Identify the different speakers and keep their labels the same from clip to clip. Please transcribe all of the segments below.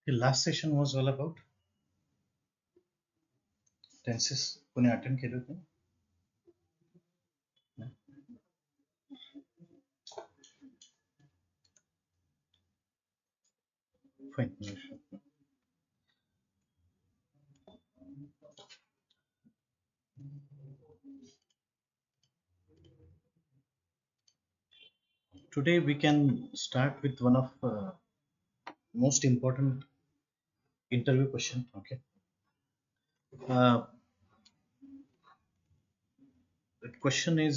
Speaker 1: The last session was all about tenses. कोणी attend केलं होतं? Fine. Today we can start with one of most important interview question. Okay. The question is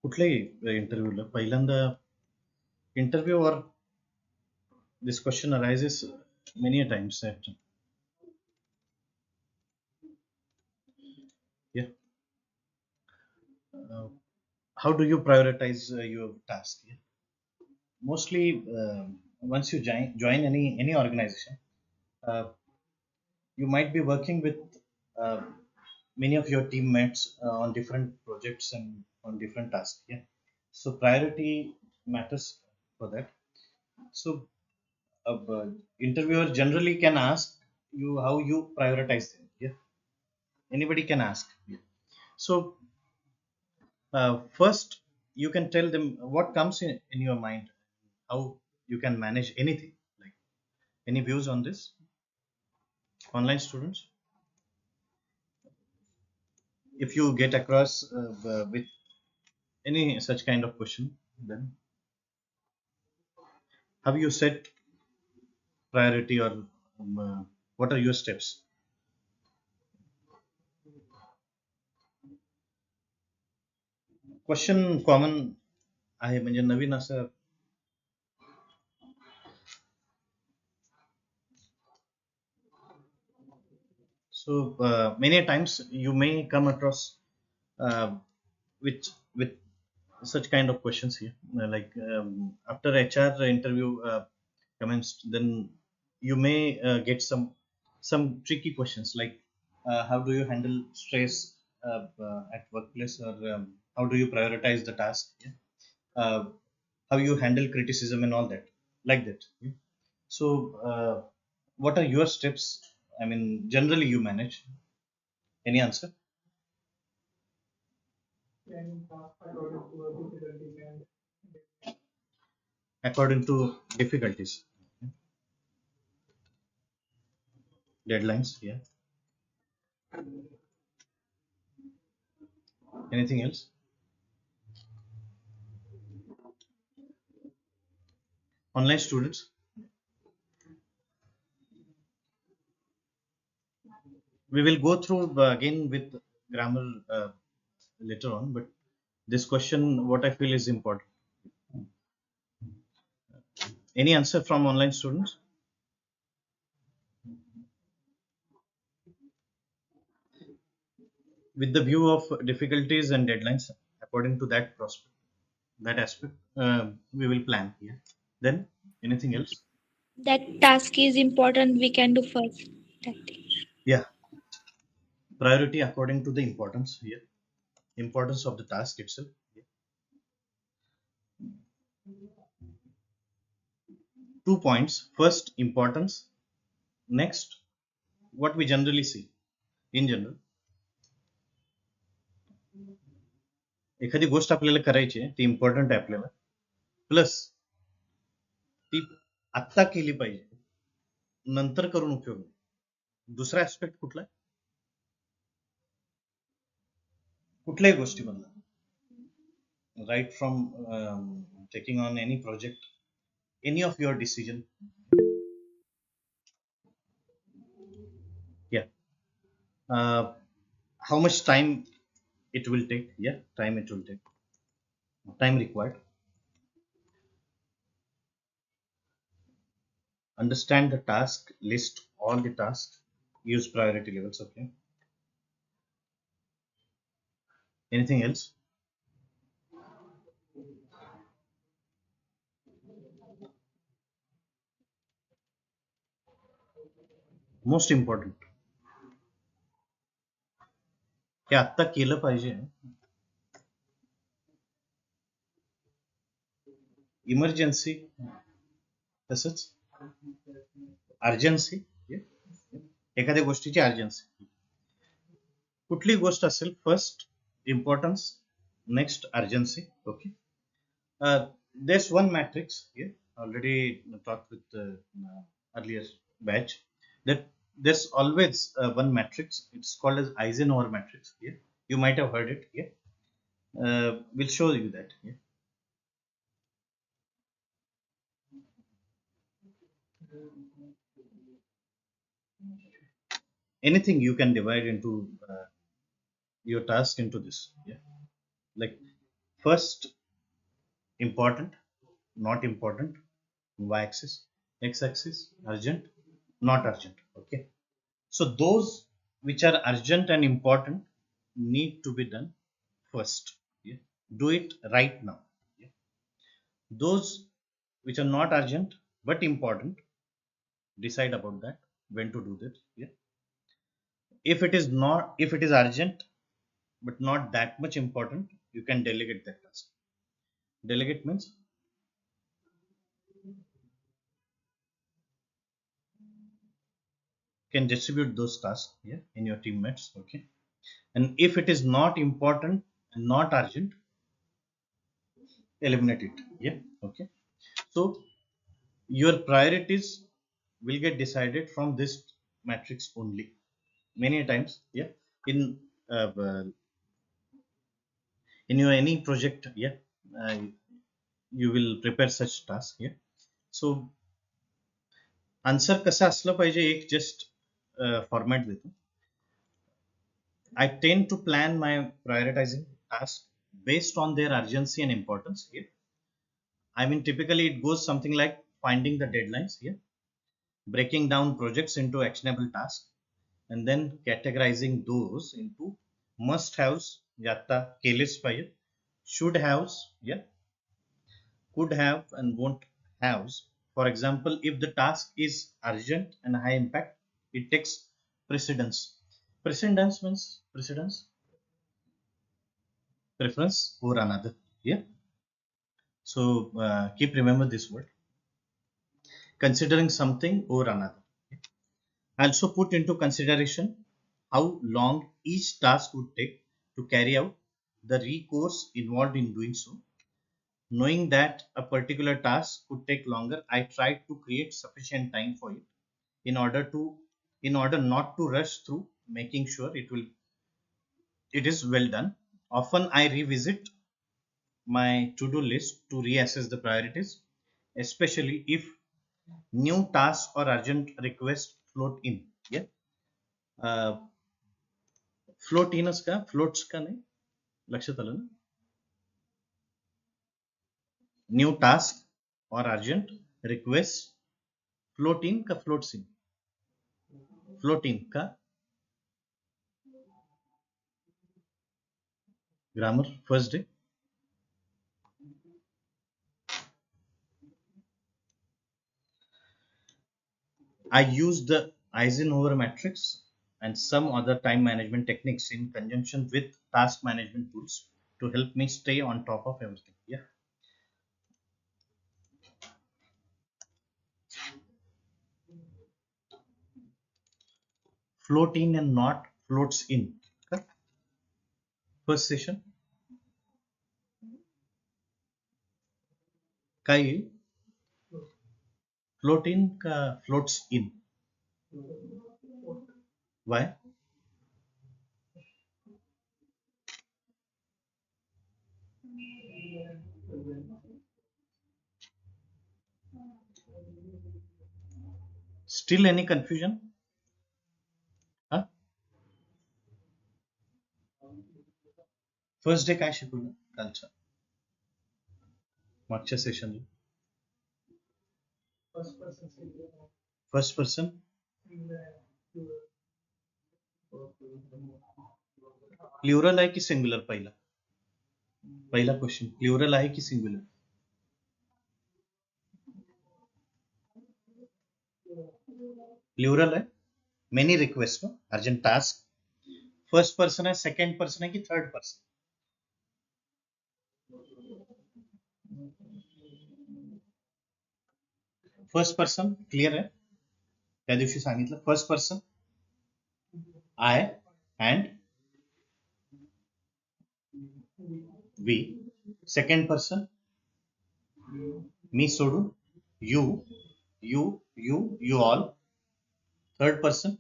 Speaker 1: कुठल्याही इंटरव्ह्यूला पहिल्यांदा interview or this question arises many a times that how do you prioritize your task? Yeah? Mostly once you join any organization, you might be working with uh, many of your teammates on different projects and on different tasks. Yeah, so priority matters for that. So interviewer generally can ask you how you prioritize them. Yeah, anybody can ask. Yeah. So first you can tell them what comes in your mind, how you can manage anything. Like, any views on this, online students? If you get across with any such kind of question, then have you set priority or what are your steps? Question common आहे म्हणजे नवीन असं so many times you may come across with such kind of questions here. Like after HR interview commenced, then you may get some tricky questions like how do you handle stress at workplace, or how do you prioritize the task? Yeah? How you handle criticism and all that, like that. Yeah? So what are your steps? I mean, generally you manage. Any answer? According to difficulties, deadlines. Yeah. Anything else? Online students. We will go through again with grammar later on, but this question, what I feel is important. Any answer from online students? With the view of difficulties and deadlines, according to that prospect, that aspect, we will plan here. Then anything else?
Speaker 2: That task is important, we can do first. That thing.
Speaker 1: Yeah. Priority according to the importance here. importance of the task itself. 2 points. First, importance. Next, what we generally see in general. एखादी गोष्ट आपल्याला करायची आहे, ती important आहे आपल्याला, plus ती आत्ता केली पाहिजे, नंतर करून उपयोग नाही. दुसरा ऍस्पेक्ट कुठला? कुठल्याही गोष्टीमधला, right from taking on any project, any of your decision. How much time it will take? Time it will take. Time required. Understand the task, list all the tasks, use priority levels. Okay. Anything else? Most important, हे आत्ता केलं पाहिजे. Emergency, तसंच urgency, एखाद्या गोष्टीची urgency. कुठली गोष्ट असेल, first importance, next urgency. Okay. There's one matrix here, already talked with earlier batch, that there's always one matrix. It's called as Eisenhower matrix. Yeah, you might have heard it. Yeah, we'll show you that. Yeah. Anything you can divide into your task into this. Yeah, like first, important, not important, y-axis, x-axis, urgent, not urgent. Okay. So those which are urgent and important need to be done first. Yeah. Do it right now. Yeah. Those which are not urgent but important, decide about that, when to do that. Yeah. If it is urgent but not that much important, you can delegate that task. Delegate means can distribute those tasks, yeah, in your teammates. Okay. And if it is not important and not urgent, eliminate it. Yeah. Okay. So your priorities will get decided from this matrix only. Many times, yeah, in your any project, yeah, you will prepare such task. Yeah. So answer कसं असलं पाहिजे, एक just format देतो. I tend to plan my prioritizing tasks based on their urgency and importance here. I mean, typically it goes something like finding the deadlines here, breaking down projects into actionable tasks, and then categorizing those into must haves, yatta keles pahiye, should haves, yeah, could have and won't haves. For example, if the task is urgent and high impact, it takes precedence. Precedence means precedence, preference over another. Yeah. So keep remember this word, considering something over another. Also put into consideration how long each task would take to carry out, the recourse involved in doing so. Knowing that a particular task could take longer, I tried to create sufficient time for it in order not to rush through, making sure it is well done. Often I revisit my to-do list to reassess the priorities, especially if new tasks or urgent requests float in. Yeah. Float in का, floats का नाही, लक्षात आलं ना? New task और urgent request float in का floats in? Float in का grammar first day. I use the Eisenhower matrix and some other time management techniques in conjunction with task management tools to help me stay on top of everything. Yeah. Float in and not floats in. Okay. First session. Kai float in ka floats in. Why? Still any confusion? Huh? First day काय शिकवलं कालच्या मागच्या सेशनला? First person plural आहे की singular? पहिला question plural आहे की singular? Plural आहे. Many request urgent task. First person आहे, सेकंड पर्सन आहे की third person? First person clear आहे. त्या दिवशी सांगितलं first person I and we. Second person मी सोडून you you you you all. Third person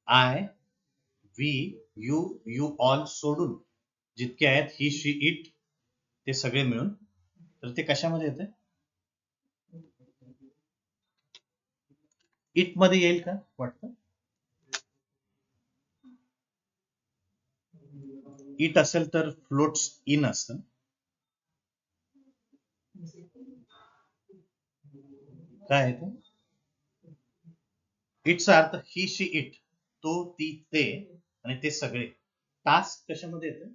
Speaker 1: I we you you all सोडून जितके आहेत ही शी इट ते सगळे मिळून. तर ते कशामध्ये येते? इट मध्ये येईल का वाटतं? इट असेल तर फ्लोट्स इन असतं. काय आहे ते? इटचा अर्थ ही शी इट, तो ती ते आणि ते सगळे. टास्क कशामध्ये येते?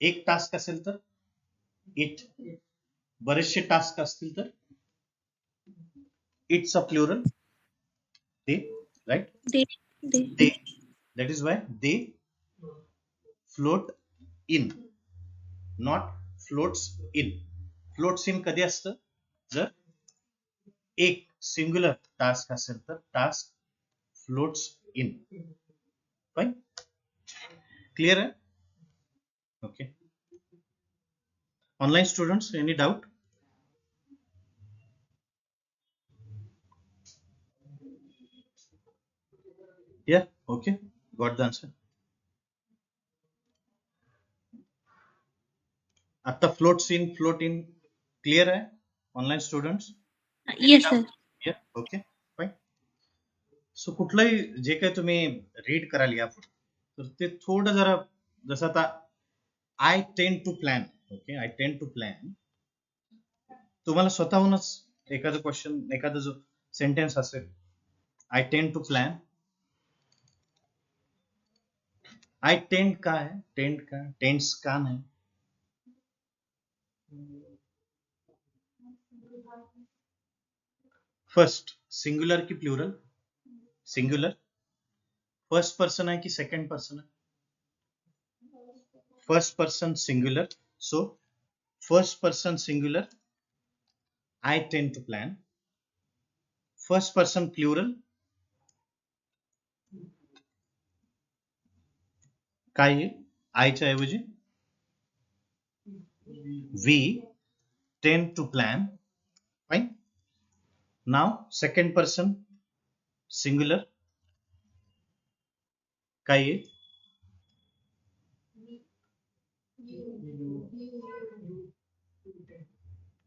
Speaker 1: एक टास्क असेल तर इट, बरेचसे टास्क असतील तर इट्स अ प्लुरल ते, right?
Speaker 2: They.
Speaker 1: That is why they float in, not floats in. Floats in कधी असतं? जर एक सिंग्युलर टास्क असेल तर task floats in. Fine, clear आहे? Okay. Online students, any doubt? Yeah, okay, got the answer. आता फ्लोट्स इन फ्लोट इन क्लिअर आहे ऑनलाइन स्टुडंट्स?
Speaker 2: Yes, sir.
Speaker 1: Okay fine. So कुठलंही जे काही तुम्ही रीड कराल यापुढे तर ते थोडं जरा, जसं आता I tend to plan. Okay, I tend to plan. तुम्हाला स्वतःहूनच एखादं क्वेश्चन, एखादं जो सेंटेन्स असेल, I tend to plan. I tend का आहे? टेंड का, टेंड्स का नाही? फर्स्ट सिंग्युलर की प्लुरल? सिंग्युलर. फर्स्ट पर्सन आहे की सेकंड पर्सन आहे? First person singular. So first person singular, I tend to plan. First person plural, काय येईल आयच्या ऐवजी? we tend to plan. Fine. Now second person singular, काय येईल?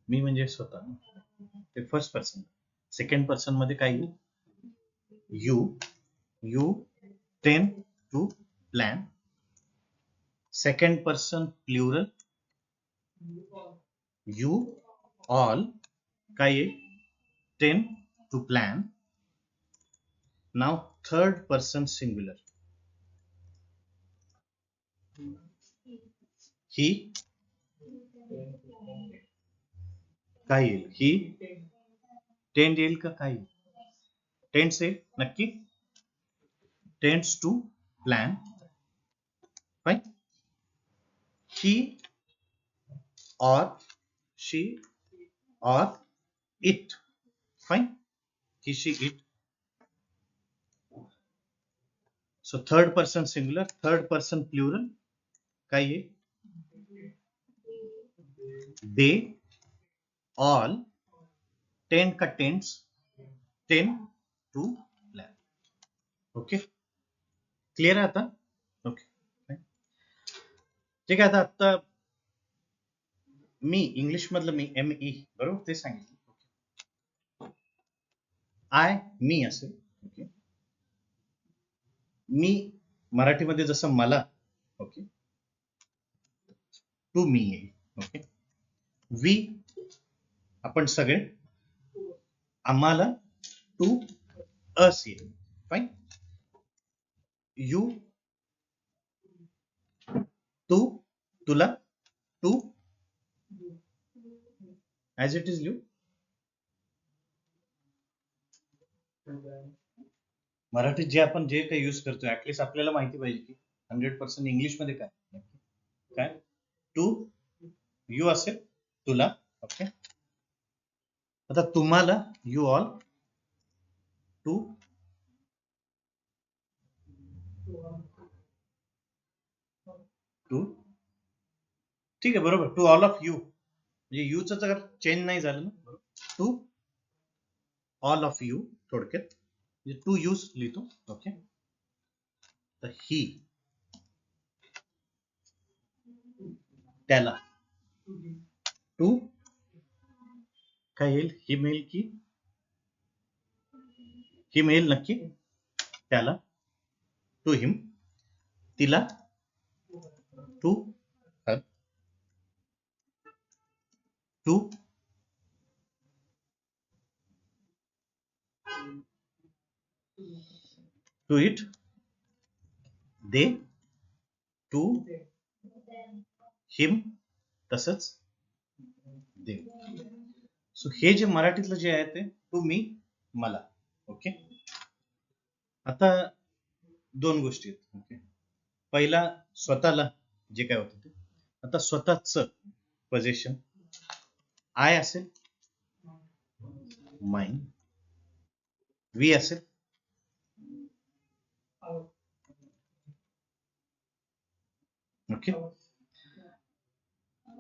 Speaker 1: मी म्हणजे स्वतः. ते फर्स्ट पर्सन. सेकंड पर्सन मध्ये काय येईल? you tend to plan. Second person plural, you all, काय येईल? tend to plan. Now third person singular, he, काय येईल? ही टेंड येईल का काय? टेंड्स येईल नक्की, tends to plan. Fine. He or she or it. Fine. He, she, it. So third person singular, third person plural. काय आहे? They all tend का tends, tend to plan. Okay, clear आहे आता? ओके, ठीक आहे. आता मी इंग्लिश मधलं मी ME बरोबर ते सांगितलं. आय मी असेल. ओके, मी मराठीमध्ये जसं मला, ओके, टू मी येईल. ओके, वी आपण सगळे, आम्हाला टू अस येईल. फाईन. यू तू तुला टू ऍज इट इज लिहू. मराठीत जे आपण जे काही यूज करतो ऍटलीस्ट आपल्याला माहिती पाहिजे की 100% इंग्लिश मध्ये काय काय. टू यू असेल तुला. ओके, आता तुम्हाला यू ऑल, टू टू ठीक आहे बरोबर. टू ऑल ऑफ यू म्हणजे यूच जर चेंज नाही झालं ना, टू ऑल ऑफ यू थोडक्यात म्हणजे टू यूज लिहितो. ओके, तर ही त्याला, टू काय येईल? ही मिळेल की ही मिळेल नक्की त्याला, टू हिम. तिला to her, to to it, दे टू हिम, तसंच दे. सो हे जे मराठीतलं जे आहे ते टू मी मला. ओके, आता दोन गोष्टी आहेत. ओके, पहिला स्वतःला जे काय होतं ते, आता स्वतःच पोझिशन आय असेल, माइन. वी असेल, ओके.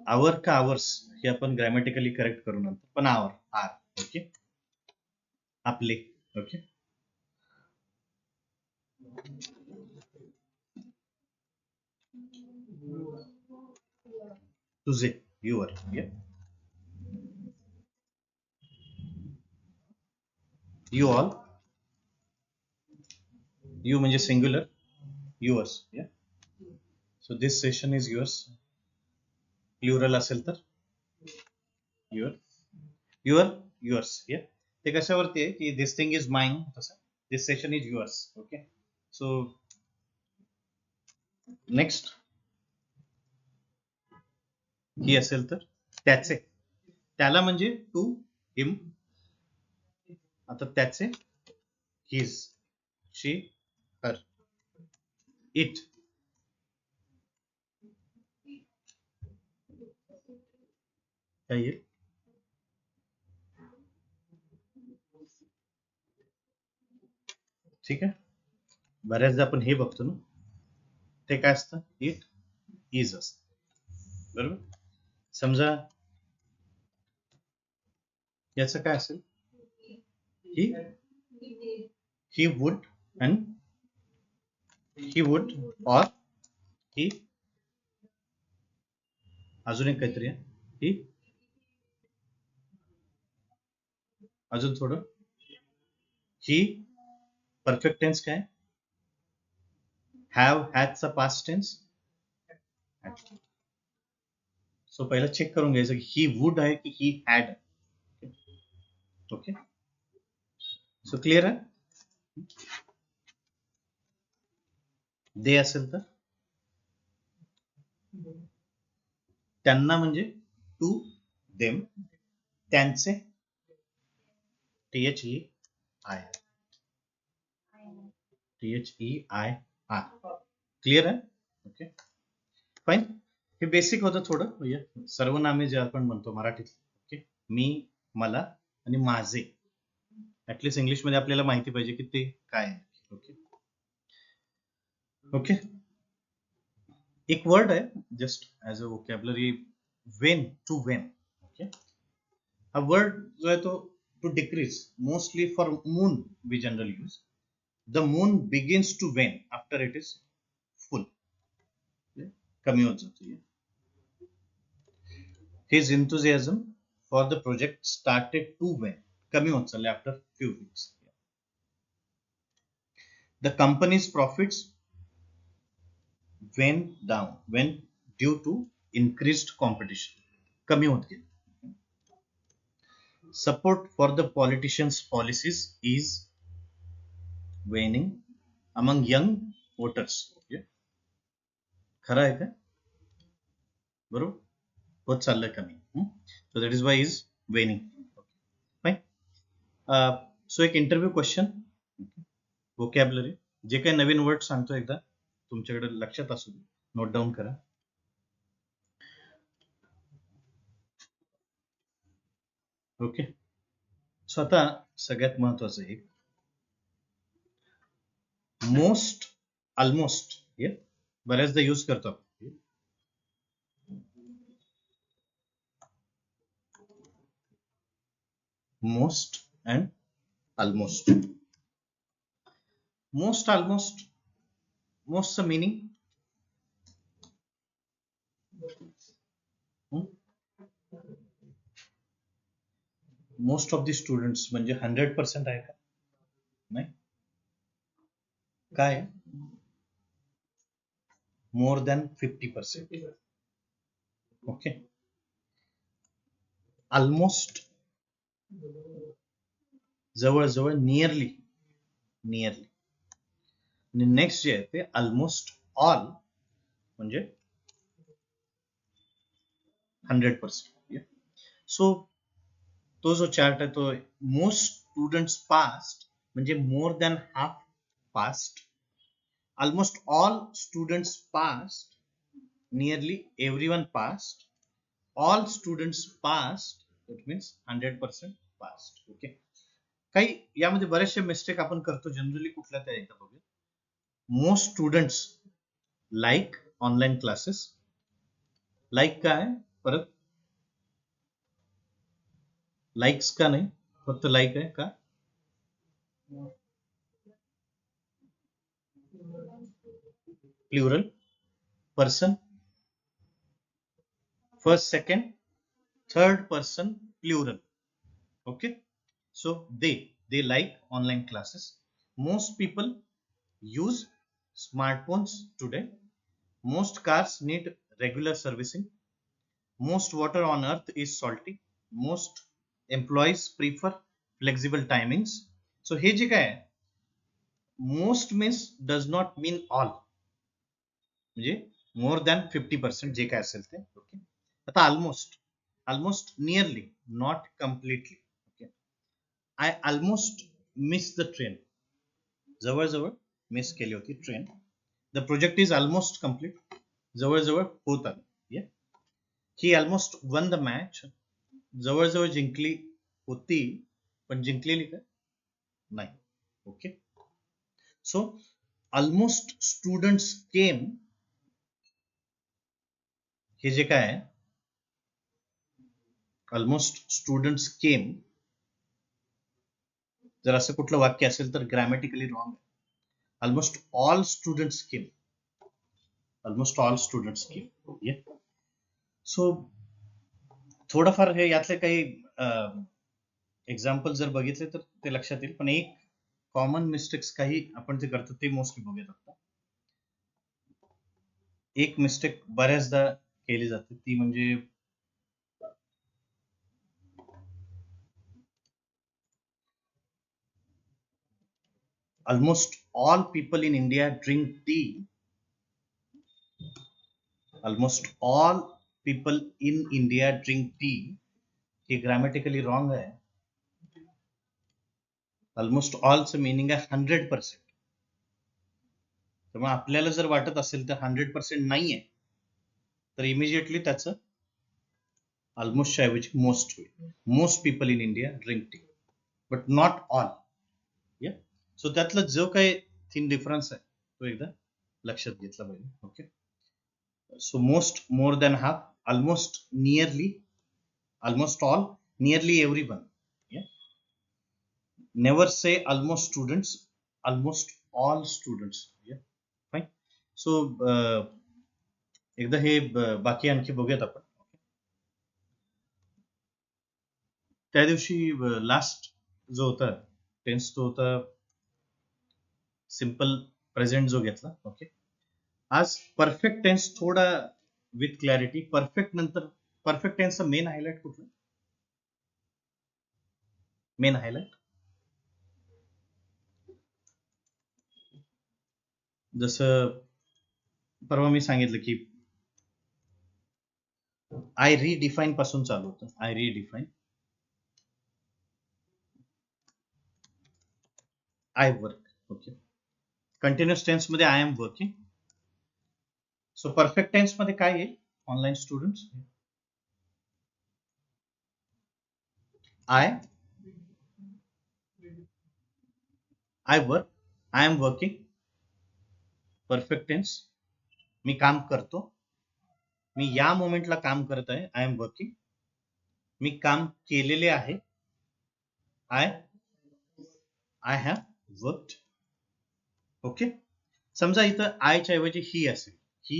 Speaker 1: आवर का आवर्स हे आपण ग्रॅमॅटिकली करेक्ट करू नंतर, पण आवर आर. ओके, आपले. ओके, तुझे युअर. यू ऑल, यू म्हणजे singular, yours. So this session is yours. Plural असेल तर युअर, युअर, युअर्स. ते कशावरती आहे की दिस थिंग इज माइन, तसं this session is yours. Okay, so next he असेल तर त्याचे, त्याला म्हणजे टू हिम. आता त्याचे हिज, शी, हर, इट काय येईल? ठीक आहे, बऱ्याचदा आपण हे बघतो ना, ते काय असतं? इट इज असतं बरोबर. समजा याचं काय असेल? He would and he would और ही, अजून एक काहीतरी आहे, ही, अजून थोडं, ही परफेक्ट टेन्स काय? हॅव हॅजचा पास्ट टेन्स. सो पहिला चेक करून घ्यायचं की ही वुड आहे की he had. Okay, so clear आहे. दे असेल तर त्यांना म्हणजे टू देम, त्यांचे THEI. THEIR. क्लिअर आहे? Okay fine. हे बेसिक होतं थोडं. सर्वनामे जे आपण म्हणतो मराठीत. ओके, मी, मला आणि माझे. ऍटलिस्ट इंग्लिश मध्ये आपल्याला माहिती पाहिजे की ते काय आहे. Okay okay. एक वर्ड आहे just as a vocabulary, wane, to wane. Okay, हा वर्ड जो आहे तो to decrease, mostly for moon we general use. The moon begins to wane after it is full. कमी होत जातो. His enthusiasm for the project started to wane. कमी होत चालले after few weeks. The company's profits went due to increased competition. कमी होत गेले. Support for the politicians' policies is waning among young voters. खरं आहे का? बरोबर, होत चाललंय कमी. So that is why is waning. Fine. So एक इंटरव्ह्यू क्वेश्चन, वोकॅबलरी, जे काही नवीन वर्ड सांगतो एकदा तुमच्याकडे लक्षात असू दे, नोट डाऊन करा. ओके, सो आता सगळ्यात महत्वाचं एक, मोस्ट, ऑलमोस्ट. बऱ्याचदा यूज करतो आपण. Most and almost. Most, almost. मोस्टचं meaning most of the students म्हणजे 100% आहे का? नाही. काय? More than 50%. ओके. ऑलमोस्ट जवळजवळ, नियरली. आणि नेक्स्ट जे आहे ते ऑलमोस्ट ऑल म्हणजे 100%. सो तो जो चार्ट आहे तो मोस्ट स्टुडंट्स पास्ट म्हणजे more than half past, almost all students past, nearly everyone past, all students past, it means 100% past. Okay, काही यामध्ये बरेचसे मिस्टेक आपण करतो जनरली. कुठल्या त्या एकदा बघूया. Most students like online classes. Like काय परत? लाईक्स का नाही, फक्त लाईक आहे का? Plural, person, first, second, third person plural. Okay, so they like online classes. Most people use smartphones today. Most cars need regular servicing. Most water on earth is salty. Most employees prefer flexible timings. So हे जे काय आहे, most means does not mean all, म्हणजे more than 50% जे काय असेल ते. Okay, आता almost nearly, not completely. I almost miss the train. जवळजवळ miss केली होती train. The project is almost complete. जवळजवळ होत आलं. ही ऑलमोस्ट वन द मॅच. जवळजवळ जिंकली होती, पण जिंकलेली का नाही. ओके, सो ऑलमोस्ट स्टुडंट्स केम, हे जे काय आहे, ऑलमोस्ट स्टुडंट्स केम, जर असं कुठलं वाक्य असेल तर ग्रॅमॅटिकली रॉंग आहे. ऑलमोस्ट ऑल स्टुडंट्स केम. ऑलमोस्ट ऑल स्टुडंट्स केम. सो थोडंफार हे यातले काही एक्झाम्पल जर बघितले तर ते लक्षात येईल. पण एक कॉमन मिस्टेक्स काही आपण जे करतो ते मोस्टली बघूयात आता. एक मिस्टेक बऱ्याचदा केली जाते ती म्हणजे almost all people in India drink tea. Almost all people in India drink tea. हे ग्रॅमॅटिकली रॉंग आहे. ऑलमोस्ट ऑलचं मिनिंग आहे 100%. तर मग आपल्याला जर वाटत असेल तर 100% नाहीये, तर इमिजिएटली त्याचं ऑलमोस्ट ऐवजी मोस्ट होईल. Most people in India drink tea, but not all. या सो त्यातला जो काही थिन डिफरन्स आहे तो एकदा लक्षात घेतला पाहिजे. Okay, so most, more than half, almost, nearly, almost all, nearly everyone. Yeah, never say almost students, almost all students. Yeah, fine. So एकदा हे बाकी आणखी बघूयात आपण. त्या दिवशी लास्ट जो होता टेन्स तो होता सिंपल प्रेझेंट जो घेतला. ओके, आज परफेक्ट टेन्स थोडा विथ क्लॅरिटी. परफेक्ट नंतर परफेक्ट टेन्सचा मेन हायलाइट कुठला? मेन हायलाइट जसं परवा मी सांगितलं की आय रिडिफाईन पासून चालू होतं. I redefine, I work. Okay, continuous tense मध्ये I am working. So perfect tense मध्ये काय आहे online students? I work, I am working. Perfect tense, मी काम करतो, मी या मोमेंटला काम करत आहे. आय एम वर्किंग. मी काम केलेले आहे. I have worked. ओके, समजा इथं आयच्या ऐवजी ही असेल. ही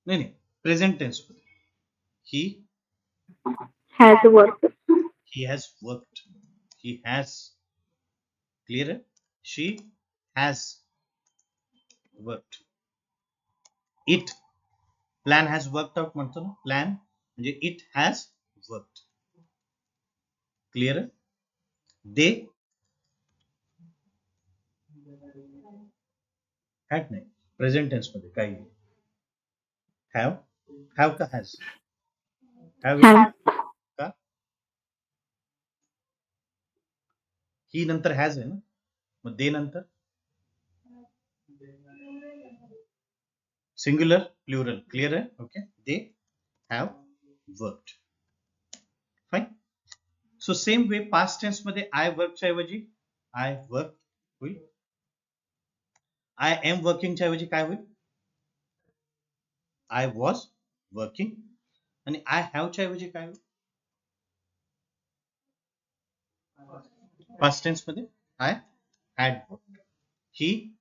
Speaker 1: नाही, प्रेझेंट टेन्स मध्ये ही
Speaker 2: Has worked.
Speaker 1: he has worked, he has. Clear? She has worked. It, plan has worked out म्हणतो ना, प्लॅन म्हणजे it has worked. Clear? they had नाही. प्रेझेंट टेन्स मध्ये काही have का has? have
Speaker 2: Have.
Speaker 1: का? ही नंतर has आहे ना, मग दे नंतर सिंग्युलर प्लुरल. क्लिअर आहे? Okay, they have worked. Fine. So same way past tense मध्ये आय वर्कच्या ऐवजी आय वर्क होईल. आय एम वर्किंगच्या ऐवजी काय होईल? I was working. आणि आय हॅवच्या ऐवजी काय होईल पास्ट टेन्स मध्ये? I had worked. He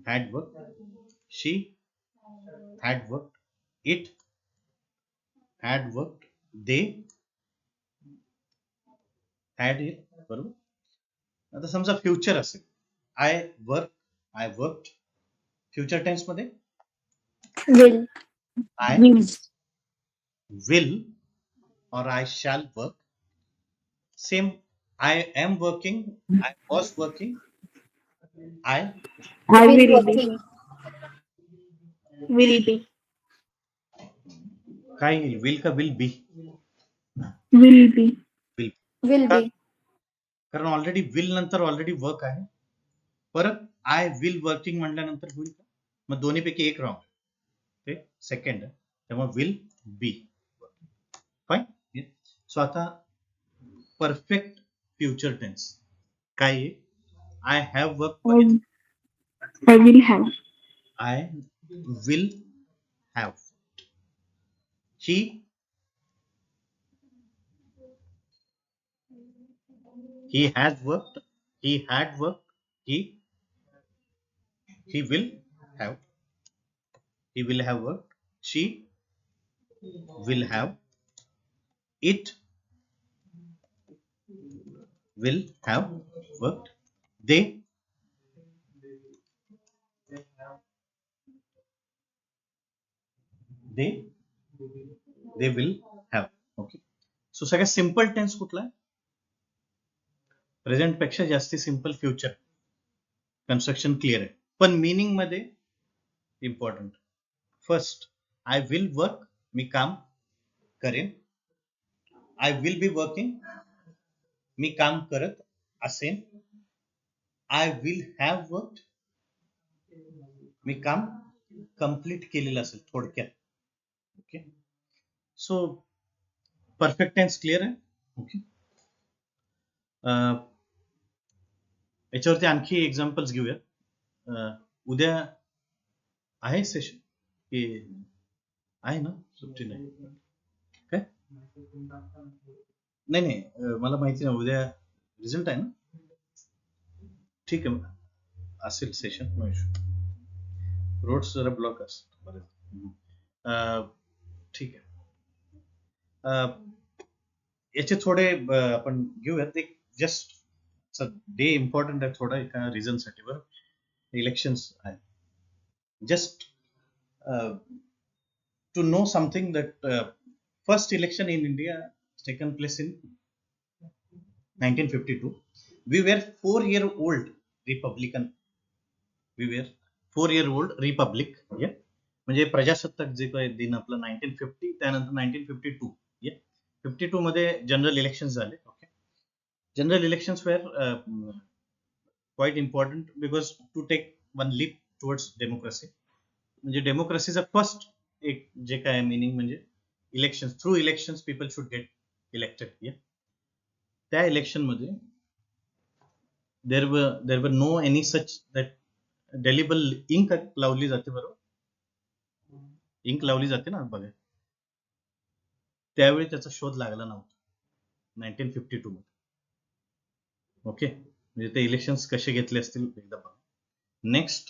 Speaker 1: had worked, she had worked, it had worked, they had it. बरोबर. आता समजा फ्युचर असेल, आय वर्कड. फ्युचर टेन्स मध्ये
Speaker 2: Will.
Speaker 1: I
Speaker 2: Will.
Speaker 1: will or I shall work. Same, I am working, I was working, I
Speaker 2: I will be. Will be.
Speaker 1: काय येईल? will का will be?
Speaker 2: Will be.
Speaker 1: will.
Speaker 2: Will
Speaker 1: का?
Speaker 2: be.
Speaker 1: कारण already will नंतर already work आहे. परत I will working म्हटल्यानंतर होईल का? मग दोन्हीपैकी एक रॉंग, ते सेकंड आहे. त्यामुळे विल बी. फाईन. सो आता परफेक्ट फ्युचर टेन्स काय आहे? I have work,
Speaker 2: I will have.
Speaker 1: I will have. He has worked, he had worked, he will have, worked. She will have, it will have worked. They will have. Okay, so सगळ्यात simple tense कुठला आहे? Present पेक्षा जास्ती simple future. Construction clear आहे, पण meaning मध्ये important. First, I will work, मी काम करेन. आय विल बी वर्किंग, मी काम करत असेन, आय विल हॅव वर्क, मी काम कम्प्लीट केलेलं असेल थोडक्यात. Okay, so perfect tense clear आहे. ओके, याच्यावरती आणखी एक्झाम्पल्स घेऊया. उद्या आहे सेशन की आहे ना? सुट्टी नाही काय? नाही, मला माहिती नाही. उद्या रिझल्ट आहे ना? ठीक आहे, असेल सेशन, नो इश्यू. रोड्स जरा ब्लॉक असतात बरेच. ठीक आहे. याचे थोडे आपण घेऊयात. एक जस्ट डे इम्पॉर्टंट आहे थोडा एका रिझन साठी. बरं, इलेक्शन्स आहे. Just to know something that first election in India taken place in 1952. We were 4-year-old Republican. We were 4-year-old Republic. Yeah. म्हणजे प्रजासत्ताक जे काही दिन आपलं 1950, त्यानंतर 1952. Yeah. 52 मध्ये जनरल इलेक्शन झाले. Okay, general elections were quite important because to take one leap towards democracy. म्हणजे डेमोक्रेसीचा फर्स्ट एक जे काय मिनिंग म्हणजे election, through elections people should get elected. त्या इलेक्शन मध्ये there were no any such that delible ink लावली जाते. बरोबर, इंक लावली जाते ना बघा, त्यावेळी त्याचा शोध लागला नव्हता 1952 मध्ये. ओके, म्हणजे ते इलेक्शन्स कसे घेतले असतील एकदा बघा. Next,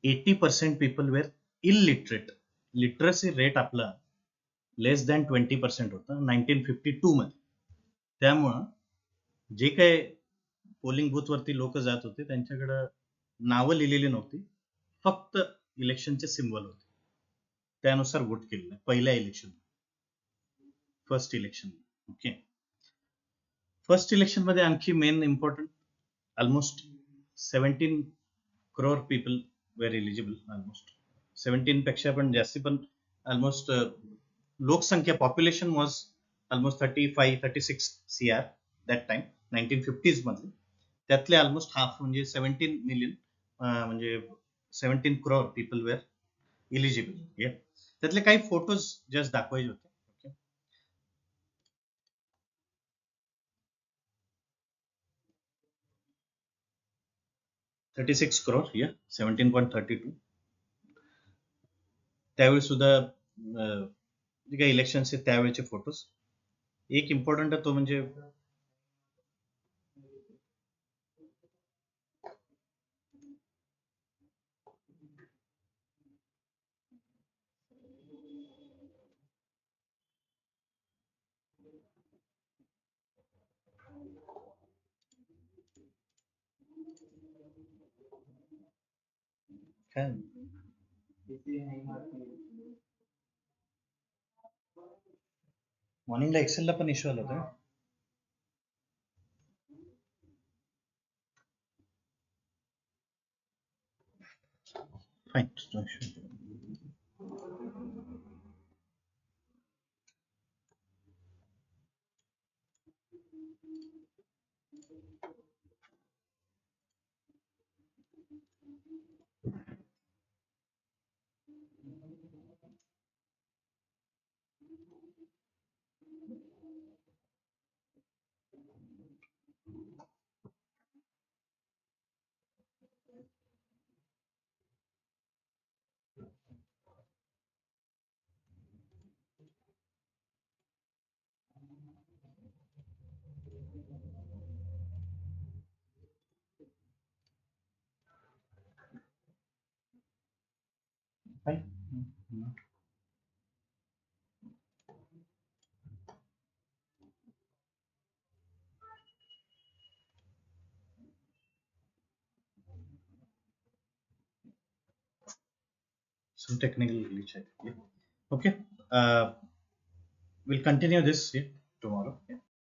Speaker 1: 80% people were illiterate. Literacy rate आपला लेस दॅन 20% होता 1952 मध्ये. त्यामुळं जे काही पोलिंग बूथ वरती लोक जात होते त्यांच्याकडे नावं लिहिलेली नव्हती, फक्त इलेक्शनचे सिम्बॉल होते, त्यानुसार वोट केलेलं पहिल्या election, first election. Okay, first election मध्ये आणखी main important, almost 17 crore people were eligible. Almost 17 पेक्षा पण जास्ती, पण ऑलमोस्ट लोकसंख्या population was almost 35-36 CR that time 1950s मध्ये. त्यातले ऑलमोस्ट हाफ म्हणजे 17 million म्हणजे 17 crore पीपल वेर इलिजिबल. त्यातले काही फोटोज जस्ट दाखवायचे होते. Okay, 36 crore, 17.32. त्यावेळी सुद्धा जे काही इलेक्शन्स आहेत त्यावेळेचे फोटोज. एक इम्पॉर्टंट आहे तो म्हणजे काय, मॉर्निंगला एक्सेलला पण इश्यू आला होता. Fine, no issue. Some technical glitch. Okay, we'll continue this tomorrow.